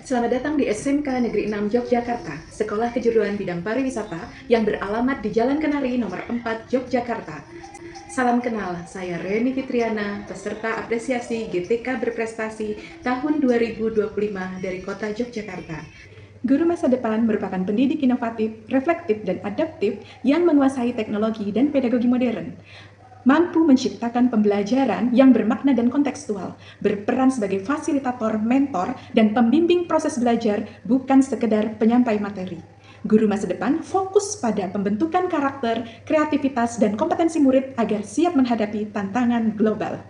Selamat datang di SMK Negeri 6 Yogyakarta, Sekolah Kejuruan Bidang Pariwisata yang beralamat di Jalan Kenari nomor 4 Yogyakarta. Salam kenal, saya Reni Fitriana, peserta apresiasi GTK Berprestasi tahun 2025 dari Kota Yogyakarta. Guru masa depan merupakan pendidik inovatif, reflektif, dan adaptif yang menguasai teknologi dan pedagogi modern. Mampu menciptakan pembelajaran yang bermakna dan kontekstual, berperan sebagai fasilitator, mentor, dan pembimbing proses belajar, bukan sekedar penyampai materi. Guru masa depan fokus pada pembentukan karakter, kreativitas, dan kompetensi murid agar siap menghadapi tantangan global.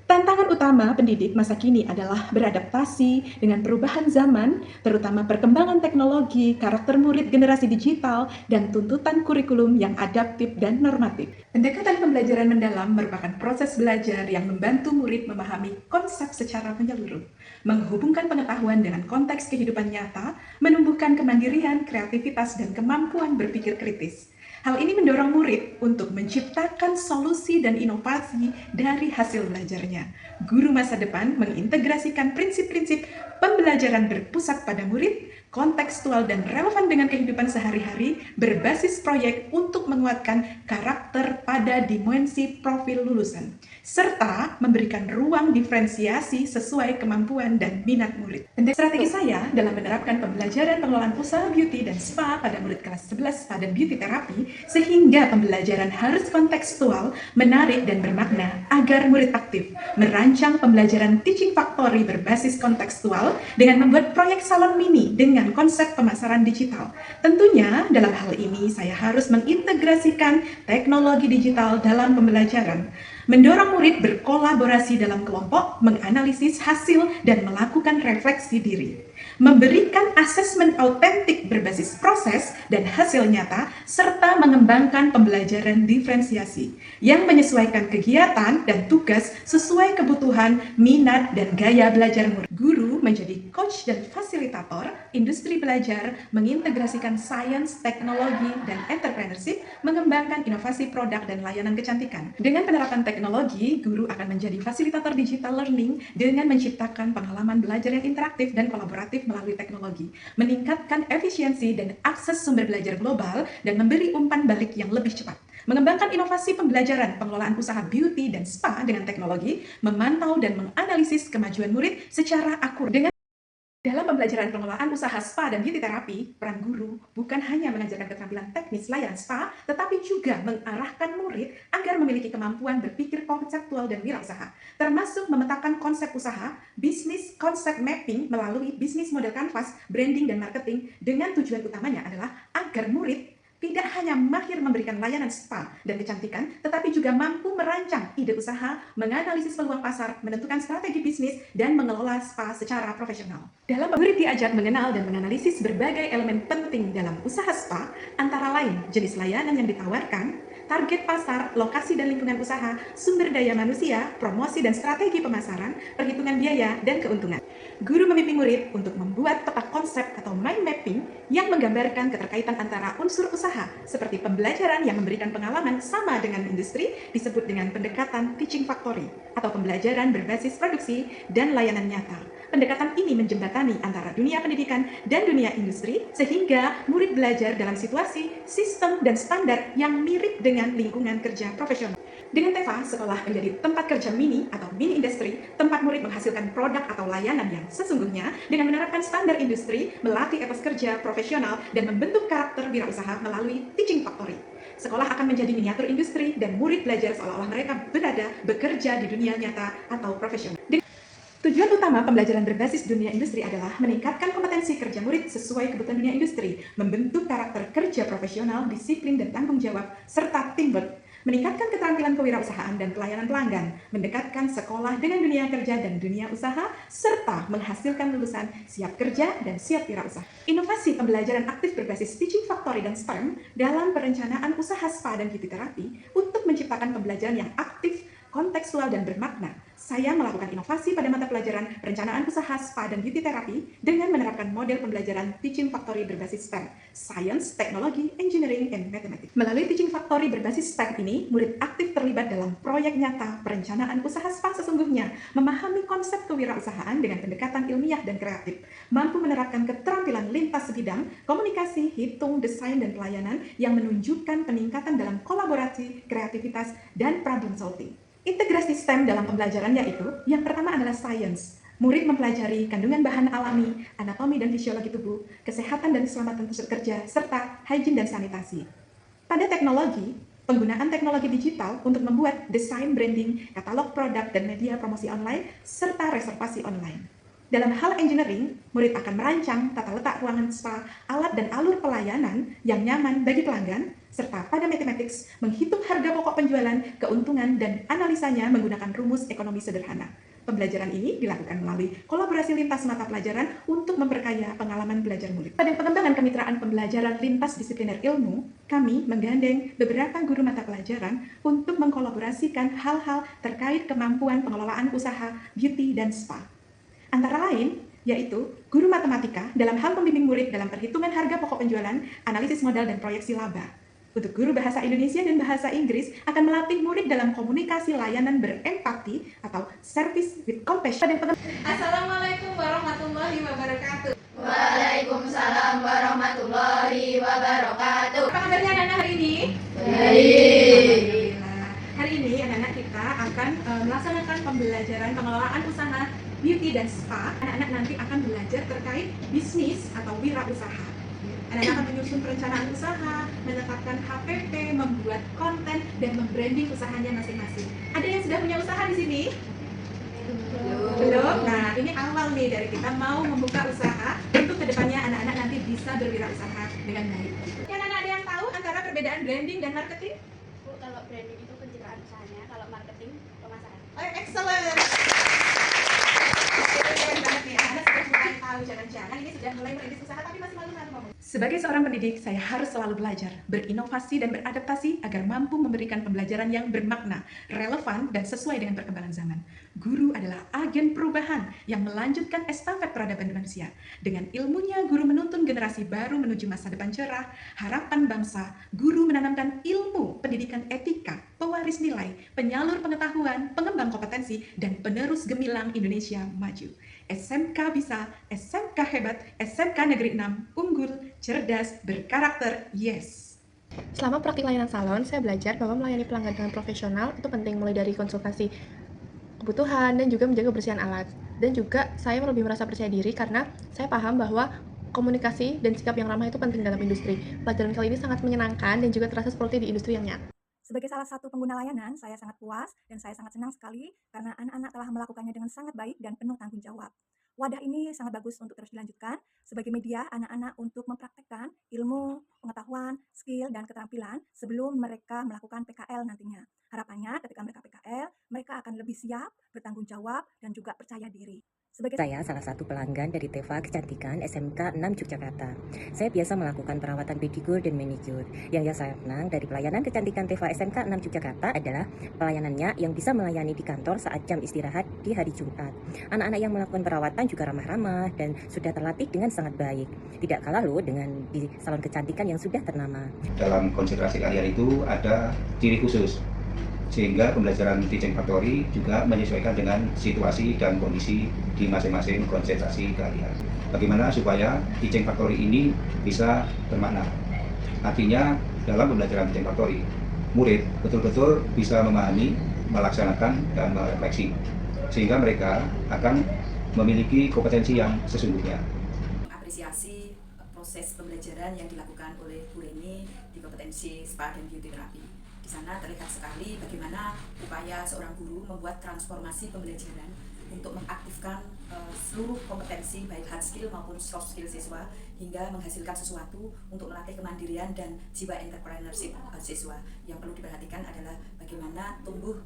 Tantangan utama pendidik masa kini adalah beradaptasi dengan perubahan zaman, terutama perkembangan teknologi, karakter murid generasi digital, dan tuntutan kurikulum yang adaptif dan normatif. Pendekatan pembelajaran mendalam merupakan proses belajar yang membantu murid memahami konsep secara menyeluruh, menghubungkan pengetahuan dengan konteks kehidupan nyata, menumbuhkan kemandirian, kreativitas, dan kemampuan berpikir kritis. Hal ini mendorong murid untuk menciptakan solusi dan inovasi dari hasil belajarnya. Guru masa depan mengintegrasikan prinsip-prinsip pembelajaran berpusat pada murid, kontekstual dan relevan dengan kehidupan sehari-hari, berbasis proyek untuk menguatkan karakter pada dimensi profil lulusan, serta memberikan ruang diferensiasi sesuai kemampuan dan minat murid. Strategi saya dalam menerapkan pembelajaran pengelolaan usaha beauty dan spa pada murid kelas 11 pada beauty terapi, sehingga pembelajaran harus kontekstual, menarik, dan bermakna agar murid aktif merancang pembelajaran teaching factory berbasis kontekstual dengan membuat proyek salon mini dengan konsep pemasaran digital. Tentunya dalam hal ini saya harus mengintegrasikan teknologi digital dalam pembelajaran, mendorong murid berkolaborasi dalam kelompok, menganalisis hasil, dan melakukan refleksi diri, memberikan asesmen autentik berbasis proses dan hasil nyata, serta mengembangkan pembelajaran diferensiasi yang menyesuaikan kegiatan dan tugas sesuai kebutuhan, minat, dan gaya belajar murid. Guru menjadi coach dan fasilitator industri belajar, mengintegrasikan sains, teknologi, dan entrepreneurship, mengembangkan inovasi produk dan layanan kecantikan. Dengan penerapan teknologi, guru akan menjadi fasilitator digital learning dengan menciptakan pengalaman belajar yang interaktif dan kolaboratif melalui teknologi, meningkatkan efisiensi dan akses sumber belajar global, dan memberi umpan balik yang lebih cepat. Mengembangkan inovasi pembelajaran pengelolaan usaha beauty dan spa dengan teknologi, memantau dan menganalisis kemajuan murid secara akurat. Dalam pembelajaran pengelolaan usaha spa dan beauty terapi, peran guru bukan hanya mengajarkan keterampilan teknis layanan spa, tetapi juga mengarahkan murid agar memiliki kemampuan berpikir konseptual dan wirausaha, termasuk memetakan konsep usaha, bisnis konsep mapping melalui bisnis model canvas, branding, dan marketing, dengan tujuan utamanya adalah agar murid tidak hanya mahir memberikan layanan spa dan kecantikan, tetapi juga mampu merancang ide usaha, menganalisis peluang pasar, menentukan strategi bisnis, dan mengelola spa secara profesional. Dalam murid diajar mengenal dan menganalisis berbagai elemen penting dalam usaha spa, antara lain jenis layanan yang ditawarkan, target pasar, lokasi dan lingkungan usaha, sumber daya manusia, promosi dan strategi pemasaran, perhitungan biaya, dan keuntungan. Guru membimbing murid untuk membuat peta konsep atau mind mapping yang menggambarkan keterkaitan antara unsur usaha, seperti pembelajaran yang memberikan pengalaman sama dengan industri, disebut dengan pendekatan teaching factory, atau pembelajaran berbasis produksi dan layanan nyata. Pendekatan ini menjembatani antara dunia pendidikan dan dunia industri, sehingga murid belajar dalam situasi, sistem, dan standar yang mirip dengan lingkungan kerja profesional. Dengan TEVA, sekolah menjadi tempat kerja mini atau mini industri, tempat murid menghasilkan produk atau layanan yang sesungguhnya dengan menerapkan standar industri, melatih etos kerja profesional, dan membentuk karakter wirausaha melalui teaching factory. Sekolah akan menjadi miniatur industri dan murid belajar seolah-olah mereka bekerja di dunia nyata atau profesional. Tujuan utama pembelajaran berbasis dunia industri adalah meningkatkan kompetensi kerja murid sesuai kebutuhan dunia industri, membentuk karakter kerja profesional, disiplin dan tanggung jawab, serta teamwork, meningkatkan keterampilan kewirausahaan dan pelayanan pelanggan, mendekatkan sekolah dengan dunia kerja dan dunia usaha, serta menghasilkan lulusan siap kerja dan siap wirausaha. Inovasi pembelajaran aktif berbasis teaching factory dan STEM dalam perencanaan usaha spa dan beauty terapi untuk menciptakan pembelajaran yang aktif, kontekstual dan bermakna. Saya melakukan inovasi pada mata pelajaran Perencanaan Usaha, Spa, dan Beauty Therapy dengan menerapkan model pembelajaran Teaching Factory berbasis STEM, Science, Technology, Engineering, and Mathematics. Melalui Teaching Factory berbasis STEM ini, murid aktif terlibat dalam proyek nyata perencanaan usaha spa sesungguhnya, memahami konsep kewirausahaan dengan pendekatan ilmiah dan kreatif, mampu menerapkan keterampilan lintas sebidang, komunikasi, hitung, desain, dan pelayanan yang menunjukkan peningkatan dalam kolaborasi, kreativitas, dan problem solving. Integrasi STEM dalam pembelajaran yaitu, yang pertama adalah science. Murid mempelajari kandungan bahan alami, anatomi dan fisiologi tubuh, kesehatan dan keselamatan pekerja, serta hygiene dan sanitasi. Pada teknologi, penggunaan teknologi digital untuk membuat desain branding, katalog produk dan media promosi online, serta reservasi online. Dalam hal engineering, murid akan merancang tata letak ruangan spa, alat dan alur pelayanan yang nyaman bagi pelanggan, serta pada mathematics, menghitung harga pokok penjualan, keuntungan, dan analisanya menggunakan rumus ekonomi sederhana. Pembelajaran ini dilakukan melalui kolaborasi lintas mata pelajaran untuk memperkaya pengalaman belajar murid. Pada pengembangan kemitraan pembelajaran lintas disipliner ilmu, kami menggandeng beberapa guru mata pelajaran untuk mengkolaborasikan hal-hal terkait kemampuan pengelolaan usaha beauty dan spa. Antara lain, yaitu guru matematika dalam hal membimbing murid dalam perhitungan harga pokok penjualan, analisis modal, dan proyeksi laba. Untuk guru bahasa Indonesia dan bahasa Inggris akan melatih murid dalam komunikasi layanan berempati atau service with compassion. Assalamualaikum warahmatullahi wabarakatuh. Waalaikumsalam warahmatullahi wabarakatuh. Apa kabarnya anak-anak hari ini? Baik. Hari ini anak-anak kita akan melaksanakan pembelajaran pengelolaan usaha beauty dan spa. Anak-anak nanti akan belajar terkait bisnis atau wirausaha. Anak-anak akan menyusun perencanaan usaha, menetapkan HPP, membuat konten, dan membranding usahanya masing-masing. Ada yang sudah punya usaha di sini? Belum? Nah, ini awal nih dari kita mau membuka usaha untuk kedepannya anak-anak nanti bisa berwirausaha dengan baik. Ya, anak-anak ada yang tahu antara perbedaan branding dan marketing? Bu, kalau branding itu pencitraan usahanya, kalau marketing pemasaran. Oh, excellent! Keren banget nih, anak-anak sudah mulai tahu, jangan-jangan ini sudah mulai merintis usaha tapi masih malu-malu ngomong. Sebagai seorang pendidik, saya harus selalu belajar, berinovasi dan beradaptasi agar mampu memberikan pembelajaran yang bermakna, relevan, dan sesuai dengan perkembangan zaman. Guru adalah agen perubahan yang melanjutkan estafet peradaban manusia. Dengan ilmunya, guru menuntun generasi baru menuju masa depan cerah, harapan bangsa. Guru menanamkan ilmu, pendidikan etika, pewaris nilai, penyalur pengetahuan, pengembang kompetensi, dan penerus gemilang Indonesia maju. SMK bisa, SMK hebat, SMK Negeri 6, unggul, cerdas, berkarakter, yes. Selama praktik layanan salon, saya belajar bahwa melayani pelanggan dengan profesional itu penting, mulai dari konsultasi kebutuhan dan juga menjaga kebersihan alat. Dan juga saya lebih merasa percaya diri karena saya paham bahwa komunikasi dan sikap yang ramah itu penting dalam industri. Pelajaran kali ini sangat menyenangkan dan juga terasa seperti di industri yang nyata. Sebagai salah satu pengguna layanan, saya sangat puas dan saya sangat senang sekali karena anak-anak telah melakukannya dengan sangat baik dan penuh tanggung jawab. Wadah ini sangat bagus untuk terus dilanjutkan sebagai media anak-anak untuk mempraktekkan ilmu, pengetahuan, skill, dan keterampilan sebelum mereka melakukan PKL nantinya. Harapannya ketika mereka PKL, mereka akan lebih siap, bertanggung jawab, dan juga percaya diri. Saya salah satu pelanggan dari Teva Kecantikan SMK 6 Yogyakarta. Saya biasa melakukan perawatan pedicure dan manicure. Yang saya senang dari pelayanan kecantikan Teva SMK 6 Yogyakarta adalah pelayanannya yang bisa melayani di kantor saat jam istirahat di hari Jumat. Anak-anak yang melakukan perawatan juga ramah-ramah dan sudah terlatih dengan sangat baik. Tidak kalah loh dengan di salon kecantikan yang sudah ternama. Dalam konsentrasi kalian itu ada ciri khusus, sehingga pembelajaran Teaching Factory juga menyesuaikan dengan situasi dan kondisi di masing-masing konsentrasi kalian. Bagaimana supaya Teaching Factory ini bisa bermakna? Artinya dalam pembelajaran Teaching Factory, murid betul-betul bisa memahami, melaksanakan, dan merefleksi, sehingga mereka akan memiliki kompetensi yang sesungguhnya. Apresiasi proses pembelajaran yang dilakukan oleh Bu Reni di kompetensi Spa dan Beauty Therapy. Di sana terlihat sekali bagaimana upaya seorang guru membuat transformasi pembelajaran untuk mengaktifkan seluruh kompetensi baik hard skill maupun soft skill siswa hingga menghasilkan sesuatu untuk melatih kemandirian dan jiwa entrepreneurship siswa. Yang perlu diperhatikan adalah bagaimana tumbuh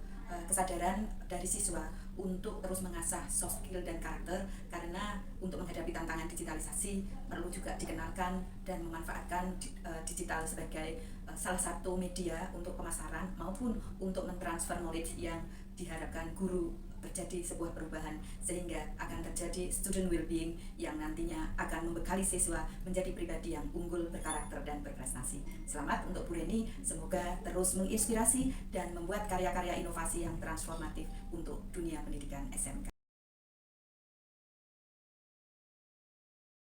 kesadaran dari siswa untuk terus mengasah soft skill dan karakter, karena untuk menghadapi tantangan digitalisasi perlu juga dikenalkan dan memanfaatkan digital sebagai salah satu media untuk pemasaran maupun untuk mentransfer knowledge yang diharapkan guru terjadi sebuah perubahan sehingga akan terjadi student well-being yang nantinya akan membekali siswa menjadi pribadi yang unggul, berkarakter, dan berprestasi. Selamat untuk Bu Reni, semoga terus menginspirasi dan membuat karya-karya inovasi yang transformatif untuk dunia pendidikan SMK.